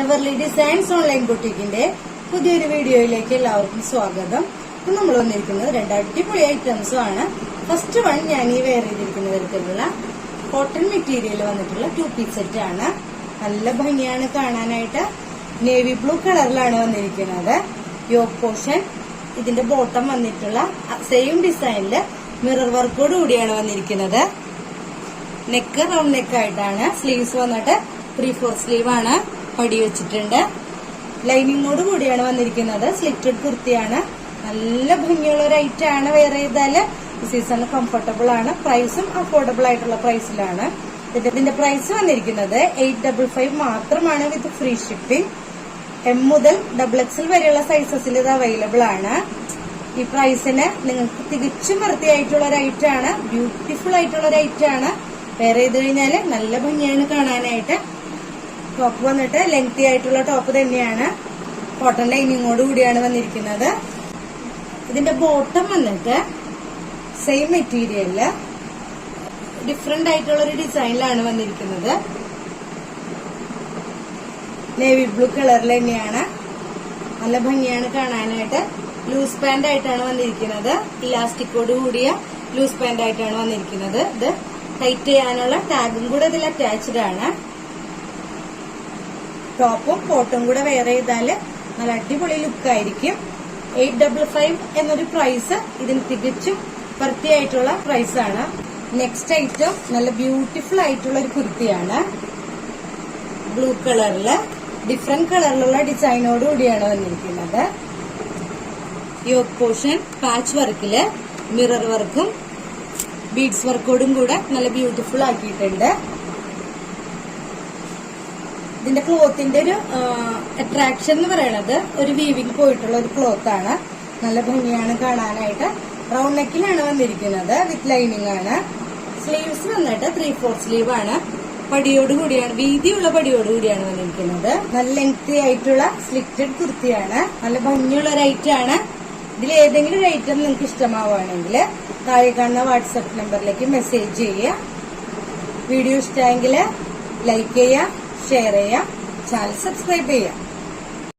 എവർലി designs online ബുട്ടീക്കിന്റെ പുതിയൊരു വീഡിയോയിലേക്ക് എല്ലാവർക്കും സ്വാഗതം. ഇന്ന് നമ്മൾ വന്നിരിക്കുന്നത് രണ്ട് അടിപൊളി ഐറ്റംസും ആണ്. ഫസ്റ്റ് വൺ ഞാൻ ഈ വെയർ ചെയ്തിരിക്കുന്ന തരത്തിലുള്ള കോട്ടൺ മെറ്റീരിയൽ വന്നിട്ടുള്ള 2 പീസ് സെറ്റ് ആണ്. നല്ല ഭംഗിയാണ് കാണാനായിട്ട്. നേവി ബ്ലൂ കളറിലാണ് വന്നിരിക്കുന്നത്. യോക്ക് പോർഷൻ ഇതിന്റെ ബോട്ടം വന്നിട്ടുള്ള സെയിം ഡിസൈനില് മിറർ വർക്കോട് കൂടിയാണ് വന്നിരിക്കുന്നത്. നെക്ക് റൗണ്ട് നെക്ക് ആയിട്ടാണ്. സ്ലീവ്സ് വന്നിട്ട് 3/4 സ്ലീവ് ആണ്. പടി വെച്ചിട്ടുണ്ട്. ലൈനിങ്ങോട് കൂടിയാണ് വന്നിരിക്കുന്നത്. സ്ലിറ്റഡ് കുർത്തിയാണ്. നല്ല ഭംഗിയുള്ള ഒരു ഐറ്റം ആണ്. വെയർ ചെയ്താല് സീസണിൽ കംഫർട്ടബിൾ ആണ്. പ്രൈസും അഫോർഡബിൾ ആയിട്ടുള്ള പ്രൈസിലാണ്. ഇതിന്റെ പ്രൈസ് വന്നിരിക്കുന്നത് 855 മാത്രമാണ് വിത്ത് ഫ്രീ ഷിപ്പിംഗ്. M മുതൽ XXL വരെയുള്ള സൈസസിൽ ഇത് അവൈലബിൾ ആണ്. ഈ പ്രൈസിന് നിങ്ങൾക്ക് തികച്ചും വൃത്തിയായിട്ടുള്ള ഒരു ഐറ്റം ആണ്. ബ്യൂട്ടിഫുൾ ആയിട്ടുള്ള ഒരു ഐറ്റം ആണ്. വെയർ ചെയ്ത് കഴിഞ്ഞാല് നല്ല ഭംഗിയാണ് കാണാനായിട്ട്. ടോപ്പ് വന്നിട്ട് ലെങ്തി ആയിട്ടുള്ള ടോപ്പ് തന്നെയാണ്. കോട്ടൺ ലൈനിങ്ങോട് കൂടിയാണ് വന്നിരിക്കുന്നത്. ഇതിന്റെ ബോട്ടം വന്നിട്ട് സെയിം മെറ്റീരിയലില് ഡിഫറെന്റ് ആയിട്ടുള്ള ഒരു ഡിസൈനിലാണ് വന്നിരിക്കുന്നത്. നേവി ബ്ലൂ കളറിൽ തന്നെയാണ്. നല്ല ഭംഗിയാണ് കാണാനായിട്ട്. ലൂസ് പാന്റ് ആയിട്ടാണ് വന്നിരിക്കുന്നത്. ഇലാസ്റ്റിക്കോട് കൂടിയ ലൂസ് പാന്റ് ആയിട്ടാണ് വന്നിരിക്കുന്നത്. ഇത് ടൈറ്റ് ചെയ്യാനുള്ള ടാഗും കൂടെ ഇതിൽ അറ്റാച്ച്ഡ് ആണ്. ടോപ്പും കോട്ടും കൂടെ വെയർ ചെയ്താല് നല്ല അടിപൊളി ലുക്കായിരിക്കും. 855 എന്നൊരു പ്രൈസ് ഇതിന് തികച്ചും വൃത്തിയായിട്ടുള്ള പ്രൈസാണ്. നെക്സ്റ്റ് ഐറ്റം നല്ല ബ്യൂട്ടിഫുൾ ആയിട്ടുള്ള ഒരു കുർത്തിയാണ്. ബ്ലൂ കളറില് ഡിഫറെന്റ് കളറിലുള്ള ഡിസൈനോട് കൂടിയാണ് വന്നിരിക്കുന്നത്. യോക്ക് പോർഷൻ പാച്ച് വർക്കില് മിറർ വർക്കും ബീഡ്സ് വർക്കോടും കൂടെ നല്ല ബ്യൂട്ടിഫുൾ ആക്കിയിട്ടുണ്ട്. ഇതിന്റെ ക്ലോത്തിന്റെ ഒരു അട്രാക്ഷൻ എന്ന് പറയുന്നത് ഒരു വീവിംഗ് പോയിട്ടുള്ള ഒരു ക്ലോത്ത് ആണ്. നല്ല ഭംഗിയാണ് കാണാനായിട്ട്. റൗണ്ട് നെക്കിലാണ് വന്നിരിക്കുന്നത്. വിത്ത് ലൈനിങ് ആണ്. സ്ലീവ്സ് വന്നിട്ട് 3/4 സ്ലീവ് ആണ്. പടിയോട് കൂടിയാണ്, വീതിയുള്ള പടിയോട് കൂടിയാണ് വന്നിരിക്കുന്നത്. നല്ല ലെങ്തി ആയിട്ടുള്ള സ്ലിറ്റഡ് കുർത്തിയാണ്. നല്ല ഭംഗിയുള്ള ഒരു ഐറ്റം ആണ്. ഇതിൽ ഏതെങ്കിലും ഒരു ഐറ്റം നിങ്ങൾക്ക് ഇഷ്ടമാവുകയാണെങ്കിൽ താഴെ കാണുന്ന വാട്സ്ആപ്പ് നമ്പറിലേക്ക് മെസ്സേജ് ചെയ്യുക. വീഡിയോ ഇഷ്ടമായെങ്കിൽ ലൈക്ക് ചെയ്യുക, ഷെയർ ചെയ്യുക, ചാനൽ സബ്സ്ക്രൈബ് ചെയ്യുക.